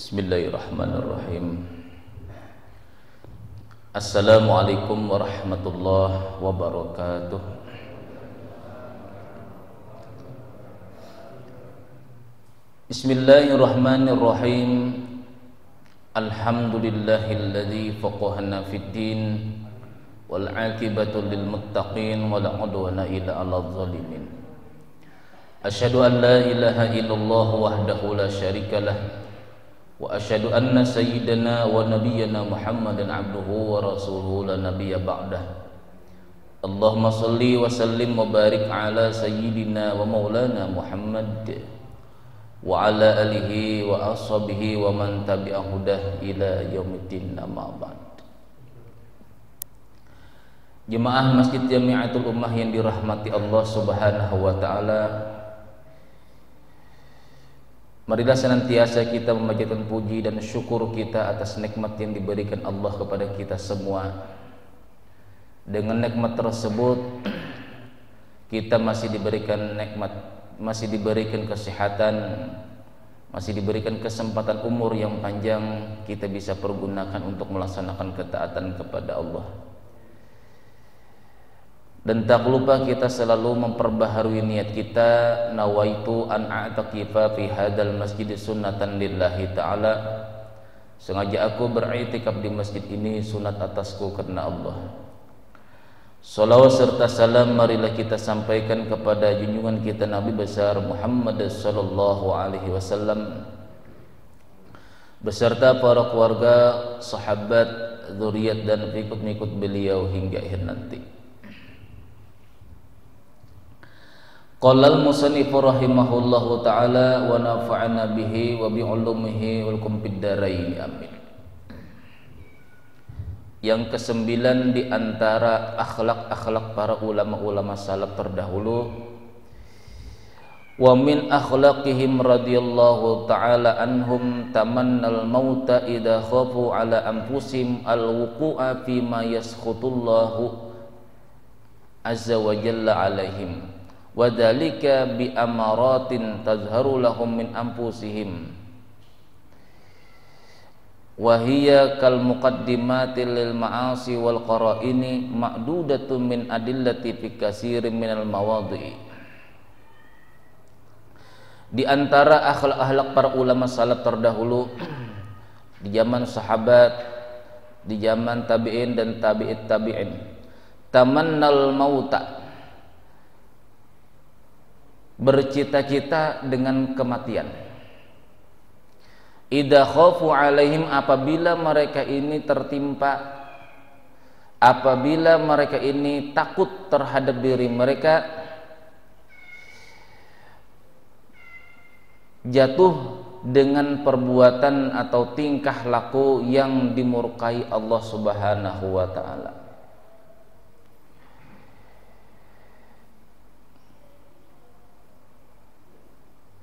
Bismillahirrahmanirrahim. Assalamualaikum warahmatullahi wabarakatuh. Bismillahirrahmanirrahim. Alhamdulillahilladzi faqahana fid din wal 'aqibatu lil muttaqin wa la 'udwana illa 'alal zalimin. Asyhadu an la ilaha illallah wahdahu la syarikalah wa asyhadu anna sayyidana wa nabiyyana Muhammadan abduhu wa rasuluhu la nabiyya ba'dah. Allahumma salli wa sallim wa barik ala sayyidina wa maulana Muhammad wa ala alihi wa ashabihi wa man tabi'ahu ila yaumiddin, amma ba'd. Jemaah Masjid Jami'atul Ummah yang dirahmati Allah Subhanahu wa taala, marilah senantiasa kita memanjatkan puji dan syukur kita atas nikmat yang diberikan Allah kepada kita semua. Dengan nikmat tersebut kita masih diberikan nikmat, masih diberikan kesehatan, masih diberikan kesempatan umur yang panjang, kita bisa pergunakan untuk melaksanakan ketaatan kepada Allah. Dan tak lupa kita selalu memperbaharui niat kita, nawaitu an a'taqifa fi hadzal masjid sunnatan lillahi ta'ala. Sengaja aku beriktikaf di masjid ini sunat atasku karena Allah. Salawat serta salam marilah kita sampaikan kepada junjungan kita Nabi besar Muhammad sallallahu alaihi wasallam beserta para keluarga, sahabat, zuriat dan pengikut-pengikut beliau hingga akhir nanti. Qala al-musannif rahimahullahu ta'ala wa nafa'ana bihi wa bi 'ulumihi wal qumfid darain, amin. Yang kesembilan di antara akhlak-akhlak para ulama-ulama salaf terdahulu, wa min akhlaqihim radhiyallahu ta'ala anhum tamannal mauta idza khafu ala anfusihim al-wuqu'a fi ma yaskhutullahu azza wa jalla alaihim wa dzalika bi amaratin tazharu lahum min anfusihim wa hiya kal muqaddimati lil ma'asi wal qara'ini ma'dudatun min adillati fi katsirin minal mawadhi'. Di antara akhlak-akhlak para ulama salaf terdahulu di zaman sahabat, di zaman tabi'in dan tabi'it tabi'in, tamannal mauta, bercita-cita dengan kematian. Idza khafu alaihim, apabila mereka ini tertimpa, apabila mereka ini takut terhadap diri mereka, jatuh dengan perbuatan atau tingkah laku yang dimurkai Allah Subhanahu wa taala.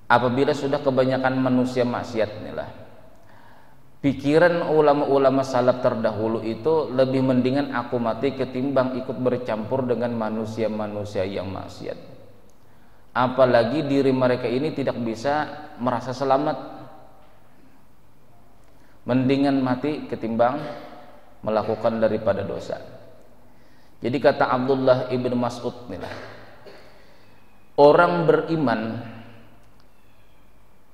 Apabila sudah kebanyakan manusia maksiat, inilah pikiran ulama-ulama salaf terdahulu itu lebih mendingan aku mati ketimbang ikut bercampur dengan manusia-manusia yang maksiat. Apalagi diri mereka ini tidak bisa merasa selamat, mendingan mati ketimbang melakukan daripada dosa. Jadi kata Abdullah ibn Mas'ud, inilah orang beriman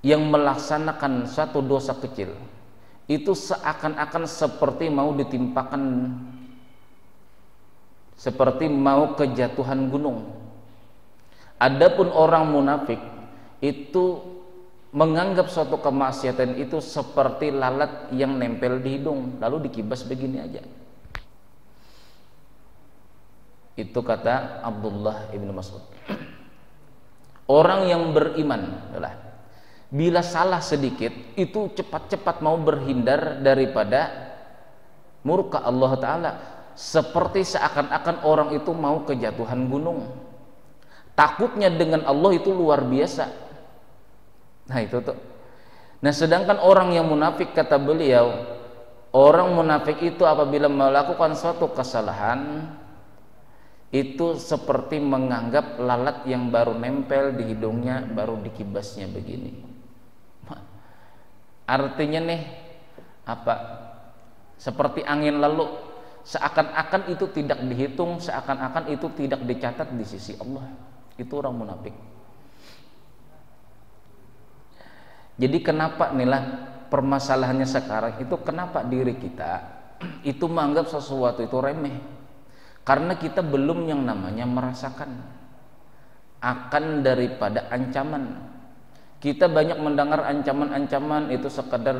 yang melaksanakan satu dosa kecil itu seakan-akan seperti mau ditimpakan, seperti mau kejatuhan gunung. Adapun orang munafik itu menganggap suatu kemaksiatan itu seperti lalat yang nempel di hidung lalu dikibas begini aja. Itu kata Abdullah ibn Mas'ud. Orang yang beriman adalah bila salah sedikit itu cepat-cepat mau berhindar daripada murka Allah Ta'ala, seperti seakan-akan orang itu mau kejatuhan gunung. Takutnya dengan Allah itu luar biasa. Nah itu tuh. Nah sedangkan orang yang munafik, kata beliau, orang munafik itu apabila melakukan suatu kesalahan itu seperti menganggap lalat yang baru nempel di hidungnya baru dikibasnya begini. Artinya nih apa? Seperti angin lalu, seakan-akan itu tidak dihitung, seakan-akan itu tidak dicatat di sisi Allah. Itu orang munafik. Jadi kenapa inilah permasalahannya sekarang itu, kenapa diri kita itu menganggap sesuatu itu remeh? Karena kita belum yang namanya merasakan akan daripada ancaman. Kita banyak mendengar ancaman-ancaman itu sekedar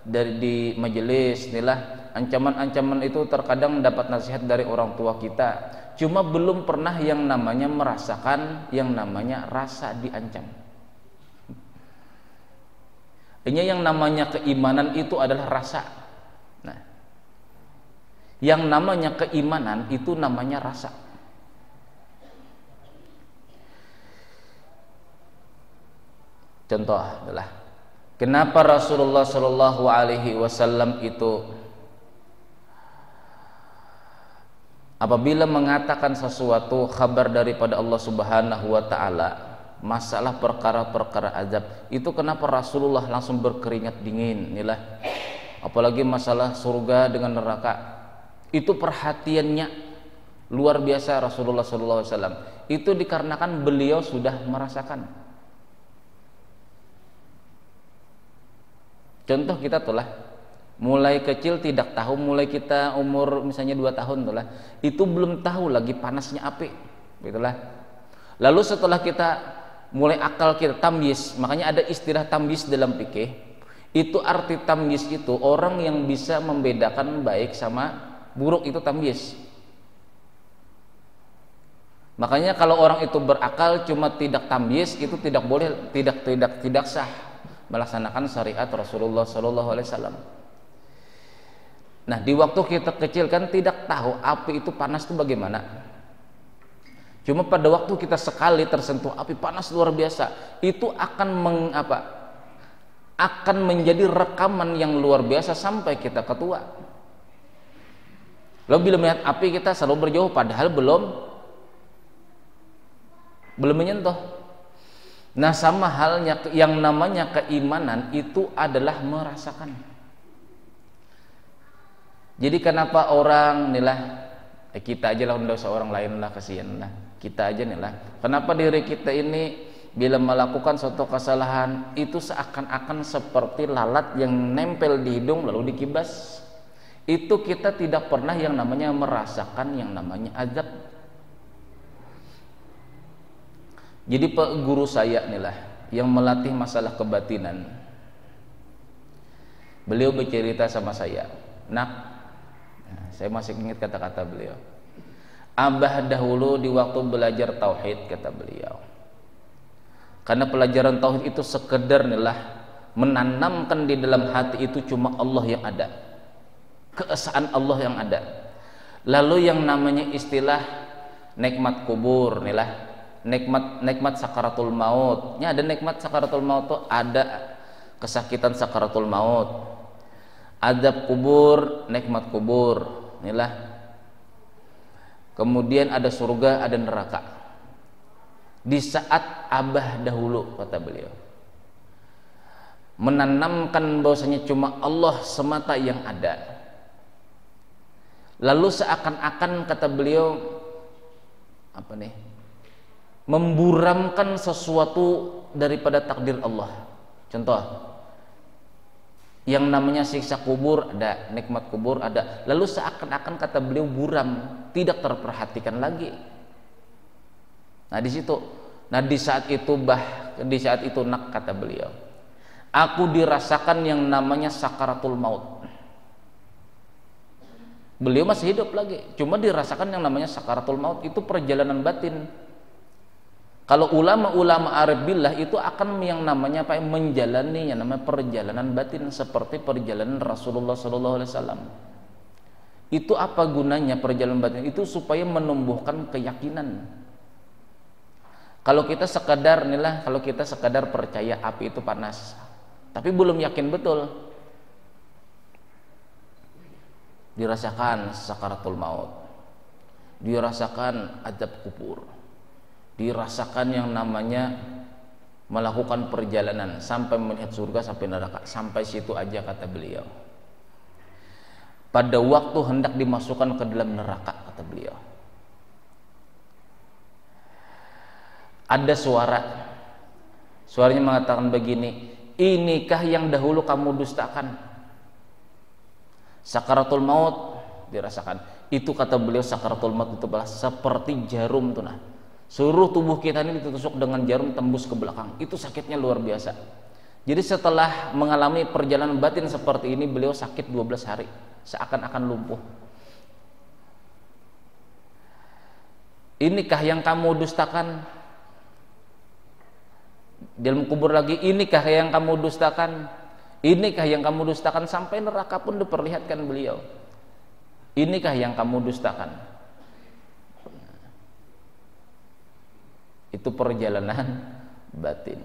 dari di majelis, inilah ancaman-ancaman itu terkadang dapat nasihat dari orang tua kita. Cuma belum pernah yang namanya merasakan yang namanya rasa diancam. Ini yang namanya keimanan itu adalah rasa. Nah, yang namanya keimanan itu namanya rasa. Contoh adalah kenapa Rasulullah Shallallahu Alaihi Wasallam itu apabila mengatakan sesuatu kabar daripada Allah Subhanahu Wa Taala, masalah perkara-perkara azab itu, kenapa Rasulullah langsung berkeringat dingin? Inilah apalagi masalah surga dengan neraka, itu perhatiannya luar biasa Rasulullah Shallallahu Alaihi Wasallam. Itu dikarenakan beliau sudah merasakan. Contoh kita tuh lah, mulai kecil tidak tahu, mulai kita umur misalnya 2 tahun tuh lah, itu belum tahu lagi panasnya api, gitulah. Lalu setelah kita mulai akal kita tamyiz, makanya ada istilah tamyiz dalam fikih. Itu arti tamyiz itu orang yang bisa membedakan baik sama buruk, itu tamyiz. Makanya kalau orang itu berakal cuma tidak tamyiz, itu tidak boleh, tidak sah melaksanakan syariat Rasulullah Shallallahu Alaihi Wasallam. Nah, di waktu kita kecil kan tidak tahu api itu panas itu bagaimana. Cuma pada waktu kita sekali tersentuh api panas luar biasa, itu akan akan menjadi rekaman yang luar biasa sampai kita ketua. Lalu bila melihat api kita selalu berjauh, padahal belum menyentuh. Nah, sama halnya yang namanya keimanan itu adalah merasakan. Jadi kenapa orang inilah kita aja lah, tidak usah orang lain lah, kasihan lah, kita aja nih lah. Kenapa diri kita ini bila melakukan suatu kesalahan itu seakan-akan seperti lalat yang nempel di hidung lalu dikibas. Itu kita tidak pernah yang namanya merasakan yang namanya azab. Jadi Pak guru saya inilah yang melatih masalah kebatinan. Beliau bercerita sama saya, "Nak," saya masih ingat kata-kata beliau, "Abah dahulu di waktu belajar tauhid," kata beliau. Karena pelajaran tauhid itu sekedar inilah menanamkan di dalam hati itu cuma Allah yang ada, keesaan Allah yang ada. Lalu yang namanya istilah nikmat kubur inilah, nikmat sakaratul maut. Ya, ada nikmat sakaratul maut tuh, ada kesakitan sakaratul maut, azab kubur, nikmat kubur inilah. Kemudian ada surga, ada neraka. Di saat abah dahulu, kata beliau, menanamkan bahwasanya cuma Allah semata yang ada, lalu seakan-akan kata beliau memburamkan sesuatu daripada takdir Allah. Contoh, yang namanya siksa kubur ada, nikmat kubur ada, lalu seakan-akan kata beliau buram, tidak terperhatikan lagi. Nah di situ, di saat itu nak, kata beliau, aku dirasakan yang namanya sakaratul maut. Beliau masih hidup lagi, cuma dirasakan yang namanya sakaratul maut, itu perjalanan batin. Kalau ulama-ulama arif billah itu akan yang namanya menjalani yang namanya perjalanan batin seperti perjalanan Rasulullah Sallallahu Alaihi Wasallam. Itu apa gunanya perjalanan batin itu? Supaya menumbuhkan keyakinan. Kalau kita sekadar percaya api itu panas, tapi belum yakin betul, dirasakan sakaratul maut, dirasakan azab kubur, dirasakan yang namanya melakukan perjalanan sampai melihat surga sampai neraka, sampai situ aja kata beliau. Pada waktu hendak dimasukkan ke dalam neraka kata beliau, ada suaranya mengatakan begini, inikah yang dahulu kamu dustakan? Sakaratul maut dirasakan. Itu kata beliau, sakaratul maut itu adalah seperti jarum tuh, nah seluruh tubuh kita ini ditusuk dengan jarum tembus ke belakang. Itu sakitnya luar biasa. Jadi setelah mengalami perjalanan batin seperti ini, beliau sakit 12 hari, seakan-akan lumpuh. Inikah yang kamu dustakan? Dalam kubur lagi, inikah yang kamu dustakan? Inikah yang kamu dustakan? Sampai neraka pun diperlihatkan beliau. Inikah yang kamu dustakan? Itu perjalanan batin.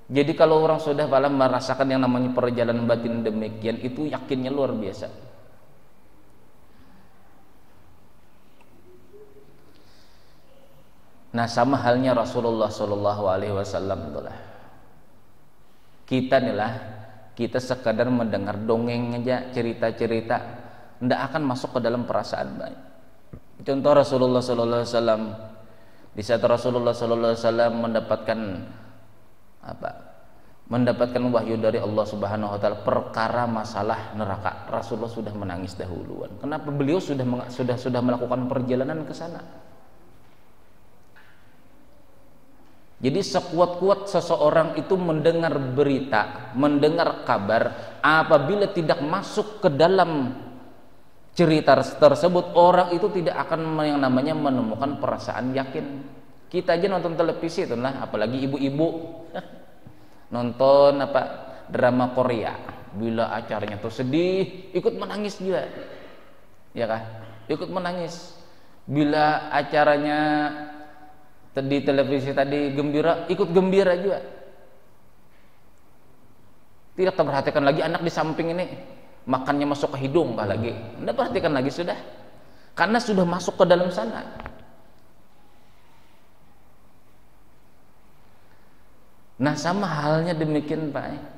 Jadi kalau orang sudah merasakan yang namanya perjalanan batin demikian, itu yakinnya luar biasa. Nah, sama halnya Rasulullah Shallallahu Alaihi Wasallam itulah. Kita sekadar mendengar dongeng aja, cerita-cerita, tidak akan masuk ke dalam perasaan baik. Contoh Rasulullah Shallallahu Alaihi Wasallam, di saat Rasulullah Shallallahu Alaihi Wasallam mendapatkan wahyu dari Allah Subhanahu Wa Taala perkara masalah neraka, Rasulullah sudah menangis dahuluan. Kenapa? Beliau sudah melakukan perjalanan ke sana. Jadi sekuat-kuat seseorang itu mendengar berita, mendengar kabar, apabila tidak masuk ke dalam cerita tersebut, orang itu tidak akan yang namanya menemukan perasaan yakin. Kita aja nonton televisi itu lah, apalagi ibu-ibu nonton drama Korea, bila acaranya tuh sedih, ikut menangis juga, ya kah? Ikut menangis. Bila acaranya di televisi tadi gembira, ikut gembira juga. Tidak terperhatikan lagi anak di samping ini makannya masuk ke hidung lagi, tidak perhatikan lagi sudah, karena sudah masuk ke dalam sana. Nah, sama halnya demikian Pak.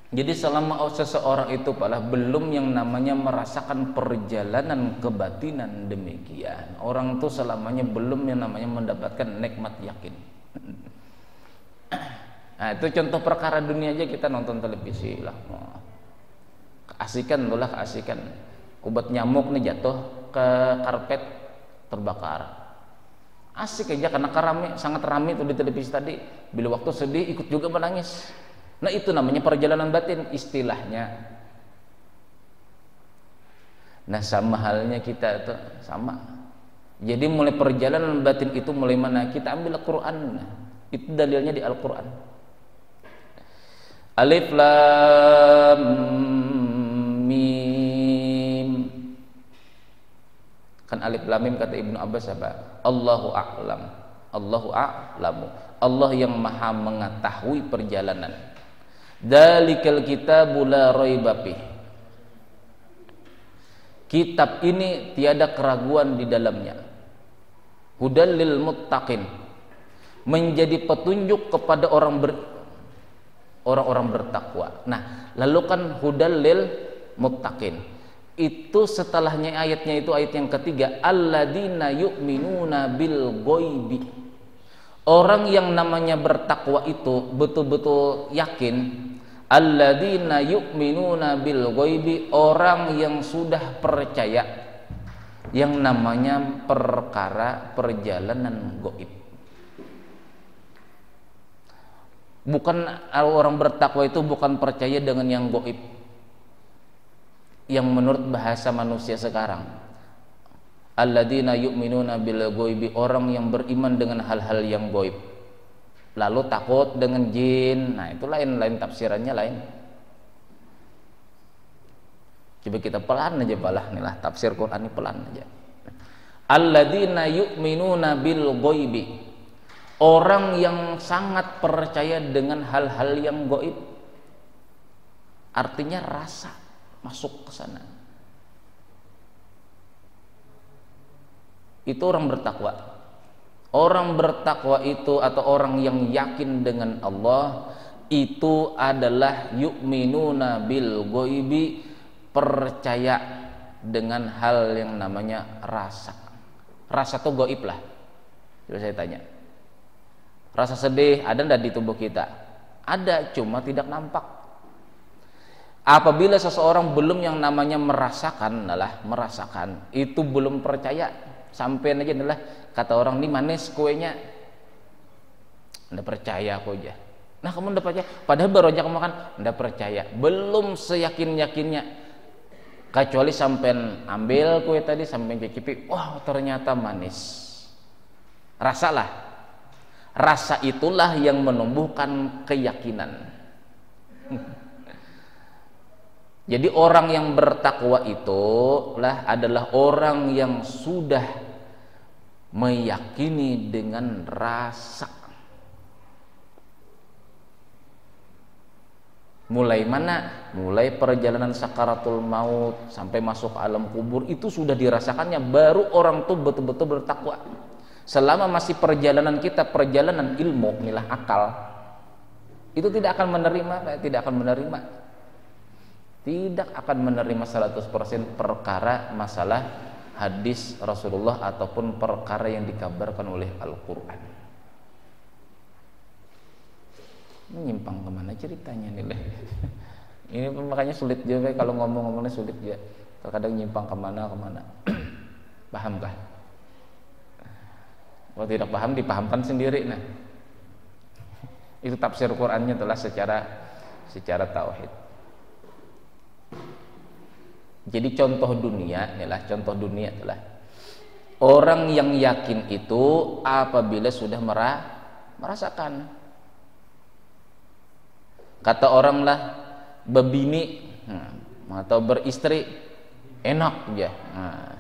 Jadi selama seseorang itu belum yang namanya merasakan perjalanan kebatinan demikian, orang itu selamanya belum yang namanya mendapatkan nikmat yakin. Nah, itu contoh perkara dunia aja, kita nonton televisi lah, keasikan. Obat nyamuk nih jatuh ke karpet, terbakar. Asik aja karena sangat ramai tuh di televisi tadi. Bila waktu sedih ikut juga menangis. Nah, itu namanya perjalanan batin istilahnya. Nah, sama halnya kita itu sama. Jadi mulai perjalanan batin itu mulai mana? Kita ambil Al-Quran. Itu dalilnya di Al-Quran. Alif Lam Mim. Kan Alif Lam Mim kata Ibnu Abbas apa? Allahu a'lam. Allahu a'lamu. Allah yang maha mengetahui perjalanan. Dzalikal kitabu la raiba fih. Kitab ini tiada keraguan di dalamnya. Hudal lil muttaqin. Menjadi petunjuk kepada orang-orang bertakwa. Nah, lalu kan hudal lil muttaqin. Itu setelahnya ayatnya itu ayat yang ketiga, alladzina yu'minuna bil ghaibi. Orang yang namanya bertakwa itu betul-betul yakin. Alladzina yu'minuna bil ghaibi, orang yang sudah percaya yang namanya perkara perjalanan gaib. Bukan orang bertakwa itu bukan percaya dengan yang gaib, yang menurut bahasa manusia sekarang. Alladzina yu'minuna bil ghaibi, orang yang beriman dengan hal-hal yang gaib, lalu takut dengan jin. Nah, itu lain tafsirannya lain. Coba kita pelan aja inilah tafsir Quran ini pelan aja. Alladzina yu'minuna bil ghaibi, orang yang sangat percaya dengan hal-hal yang gaib. Artinya rasa masuk ke sana. Itu orang bertakwa. Orang bertakwa itu atau orang yang yakin dengan Allah itu adalah yu'minuna bil ghaibi, percaya dengan hal yang namanya rasa. Rasa itu gaib lah. Coba saya tanya. Rasa sedih ada enggak di tubuh kita? Ada, cuma tidak nampak. Apabila seseorang belum yang namanya merasakan, itu belum percaya. Sampai aja adalah kata orang ini manis kuenya, ndak percaya aku aja. Nah kamu ndak percaya, padahal baru aja kamu makan, ndak percaya, belum seyakin-yakinnya. Kecuali sampai ambil kue tadi, sampai cicipi, wah ternyata manis. Rasalah, rasa itulah yang menumbuhkan keyakinan. Jadi orang yang bertakwa itu adalah orang yang sudah meyakini dengan rasa. Mulai mana? Mulai perjalanan sakaratul maut sampai masuk alam kubur itu sudah dirasakannya, baru orang tuh betul-betul bertakwa. Selama masih perjalanan kita, perjalanan ilmu, inilah akal, itu tidak akan menerima, tidak akan menerima 100% perkara masalah hadis Rasulullah ataupun perkara yang dikabarkan oleh Al-Quran. Menyimpang kemana ceritanya nih? Ini makanya sulit juga kalau ngomong-ngomongnya sulit ya. Terkadang nyimpang kemana. Pahamkah? Kalau tidak paham dipahamkan sendiri. Nah, itu tafsir Qurannya telah secara tauhid. Jadi contoh dunia adalah orang yang yakin itu apabila sudah merasakan. Kata orang lah, bebini atau beristri enak ya. Nah,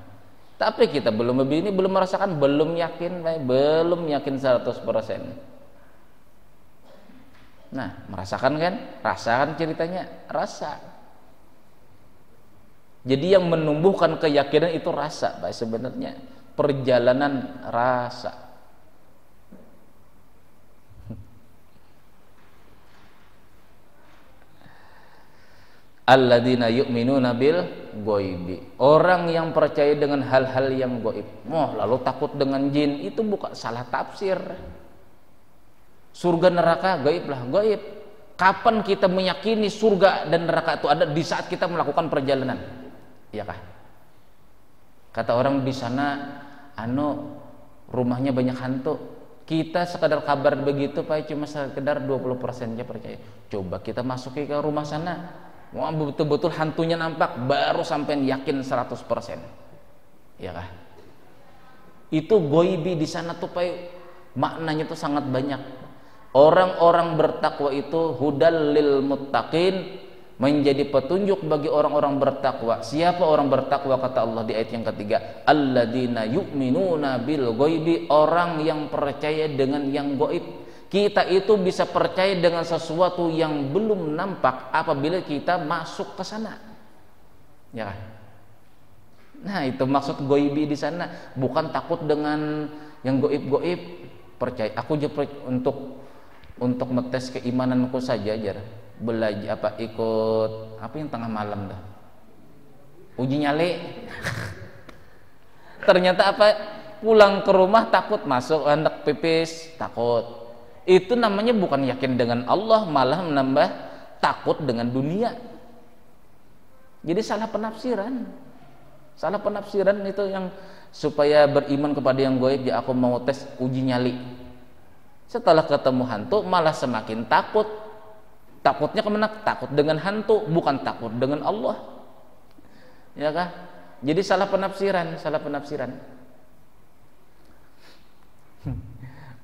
tapi kita belum bebini, belum merasakan, belum yakin 100%. Nah, merasakan kan? Rasakan ceritanya, rasa. Jadi yang menumbuhkan keyakinan itu rasa, Pak, sebenarnya perjalanan rasa. Alladzina yu'minuna bil ghaibi. Orang yang percaya dengan hal-hal yang gaib. Lalu takut dengan jin, itu bukan salah tafsir. Surga neraka gaib lah, gaib. Kapan kita meyakini surga dan neraka itu ada? Di saat kita melakukan perjalanan. Iya kah? Kata orang di sana rumahnya banyak hantu. Kita sekadar kabar begitu Pak, cuma sekedar 20%-nya percaya. Coba kita masuki ke rumah sana, betul-betul hantunya nampak, baru sampai yakin 100%. Iya kah? Itu ghaibi di sana tuh Pak, maknanya tuh sangat banyak. Orang-orang bertakwa itu hudal lil muttaqin, menjadi petunjuk bagi orang-orang bertakwa. Siapa orang bertakwa? Kata Allah di ayat yang ketiga, alladzina yu'minuna bil ghaibi, orang yang percaya dengan yang gaib. Kita itu bisa percaya dengan sesuatu yang belum nampak apabila kita masuk ke sana. Ya. Nah, itu maksud ghaibi di sana, bukan takut dengan yang gaib-gaib. Percaya aku untuk ngetes keimananku saja belajar ikut yang tengah malam dah, uji nyali. Ternyata pulang ke rumah takut, masuk hendak pipis takut. Itu namanya bukan yakin dengan Allah, malah menambah takut dengan dunia. Jadi salah penafsiran itu yang supaya beriman kepada yang gaib. Ya aku mau tes uji nyali, setelah ketemu hantu malah semakin takut. Takutnya kemana? Takut dengan hantu, bukan takut dengan Allah. Ya kah? Jadi salah penafsiran.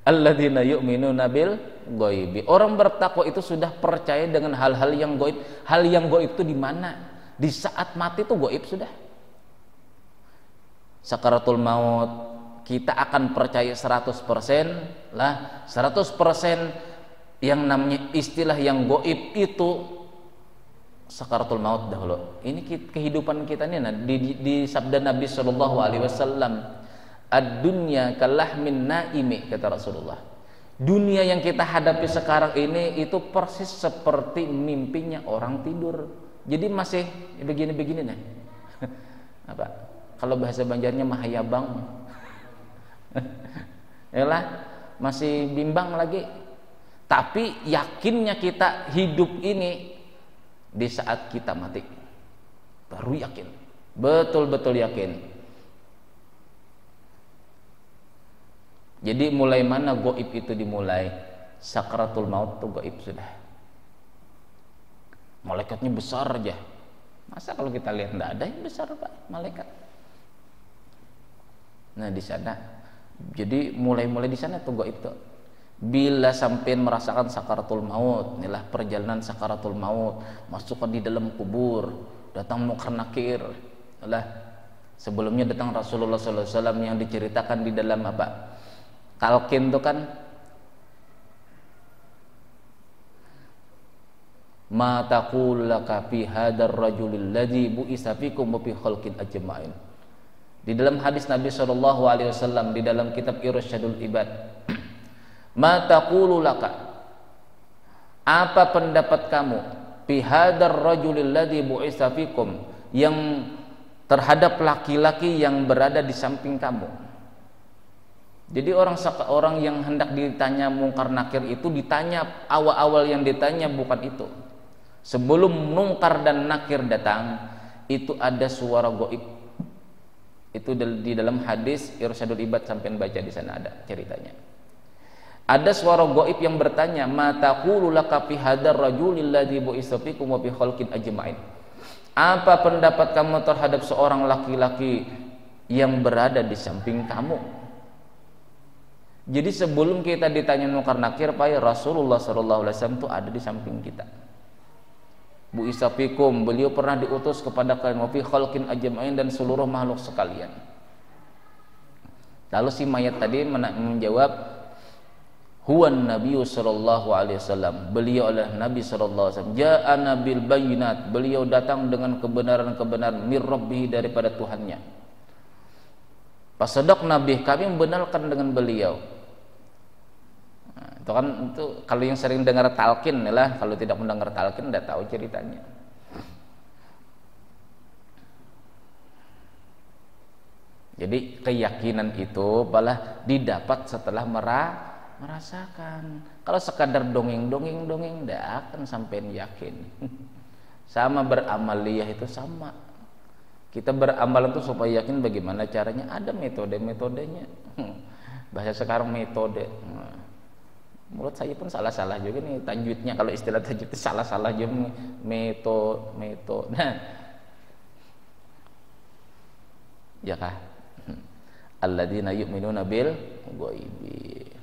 Alladzina yu'minuna bil ghaibi. Orang bertakwa itu sudah percaya dengan hal-hal yang gaib. Hal yang gaib itu di mana? Di saat mati itu gaib sudah. Sakaratul maut, kita akan percaya 100% lah, 100%. Yang namanya istilah yang gaib itu sakaratul maut dahulu. Ini kehidupan kita ini di sabda Nabi Shallallahu Alaihi Wasallam, ad-dunya kalahmin naimi, kata Rasulullah. Dunia yang kita hadapi sekarang ini itu persis seperti mimpinya orang tidur. Jadi masih begini-begini nih. Apa? Kalau bahasa Banjarnya mahayabang. Yalah, masih bimbang lagi. Tapi yakinnya kita hidup ini di saat kita mati. Baru yakin. Betul-betul yakin. Jadi mulai mana gaib itu dimulai? Sakratul maut itu gaib sudah. Malaikatnya besar aja. Masa kalau kita lihat enggak ada yang besar Pak, malaikat. Nah, di sana. Jadi mulai di sana tuh gaib tuh. Bila sampai merasakan sakaratul maut, inilah perjalanan sakaratul maut, masukkan di dalam kubur, datang Munkar Nakir. Alah, sebelumnya datang Rasulullah SAW yang diceritakan di dalam apa? Talqin itu kan, ma taqul laka fi hadzal rajulil ladzi bu'isa fikum wa fi khalqin ajma'in. Di dalam hadis Nabi SAW di dalam kitab Irsyadul Ibad, ma taqulu laka, apa pendapat kamu, fi hadzal rajulil ladzi bu'isa fikum, yang terhadap laki-laki yang berada di samping kamu. Jadi orang yang hendak ditanya Munkar Nakir itu ditanya, awal-awal yang ditanya bukan itu. Sebelum Munkar dan Nakir datang, itu ada suara gaib. Itu di dalam hadis Irsyadul Ibad, sampai baca di sana ada ceritanya. Ada suara gaib yang bertanya, ma taqulu laka fi hadzal rajulil ladzi bu'isa fikum wa fi khalqin ajma'in. Apa pendapat kamu terhadap seorang laki-laki yang berada di samping kamu? Jadi sebelum kita ditanya Munkar Nakir, Pak, Rasulullah SAW itu ada di samping kita. Bu Isafikum, beliau pernah diutus kepada kalian, wa fi khalqin ajma'in, dan seluruh makhluk sekalian. Lalu si mayat tadi menjawab, huwan nabiyyu sallallahu alaihi wasallam, beliau adalah Nabi sallallahu alaihi wasallam, ja'ana bil bayyinat, beliau datang dengan kebenaran-kebenaran mir rabbih, daripada Tuhannya. Pasadaq Nabi, kami membenarkan dengan beliau. Nah, itu kan itu kalau yang sering dengar talqin lah, kalau tidak mendengar talqin tidak tahu ceritanya. Jadi keyakinan itu malah didapat setelah merasakan. Kalau sekadar dongeng tidak akan sampai yakin. Sama beramaliyah itu sama. Kita beramal itu supaya yakin, bagaimana caranya? Ada metodenya. Bahasa sekarang metode. Menurut saya pun salah-salah juga nih tajwidnya. Kalau istilah tajwid itu salah-salah juga, metode. Nah, ya kah? Alladzina yu'minuna bil ghaibi.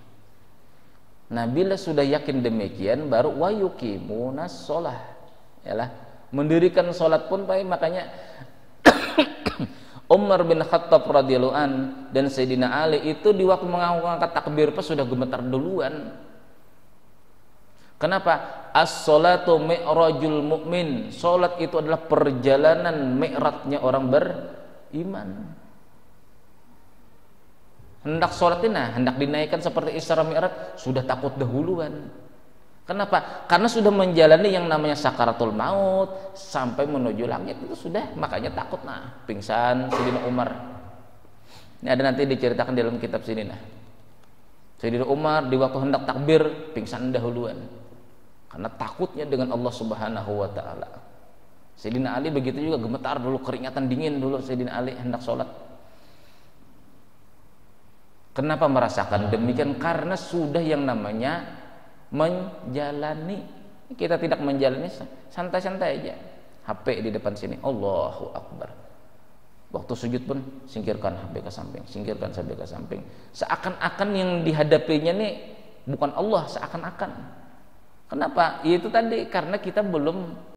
Nah, bila sudah yakin demikian, baru wa yuqimunas shalah. Yalah, mendirikan salat pun baik. Makanya Umar bin Khattab radhiyallahu an dan Sayyidina Ali itu di waktu mengangkat takbir pas sudah gemetar duluan. Kenapa? As-sholatu mi'rajul mu'min. Salat itu adalah perjalanan mi'rajnya orang beriman. Hendak sholatnya, hendak dinaikkan seperti Isra Mi'raj, sudah takut dahuluan. Kenapa? Karena sudah menjalani yang namanya sakaratul maut sampai menuju langit, itu sudah, makanya takut. Nah, pingsan Sayyidina Umar. Ini ada nanti diceritakan dalam kitab sini. Nah, Sayyidina Umar di waktu hendak takbir pingsan dahuluan karena takutnya dengan Allah Subhanahu wa taala. Sayyidina Ali begitu juga, gemetar dulu, keringatan dingin dulu Sayyidina Ali hendak sholat. Kenapa merasakan demikian? Karena sudah yang namanya menjalani. Kita tidak menjalani, santai-santai aja. HP di depan sini, Allahu Akbar. Waktu sujud pun singkirkan HP ke samping, singkirkan HP ke samping. Seakan-akan yang dihadapinya nih bukan Allah, seakan-akan. Kenapa? Ya itu tadi, karena kita belum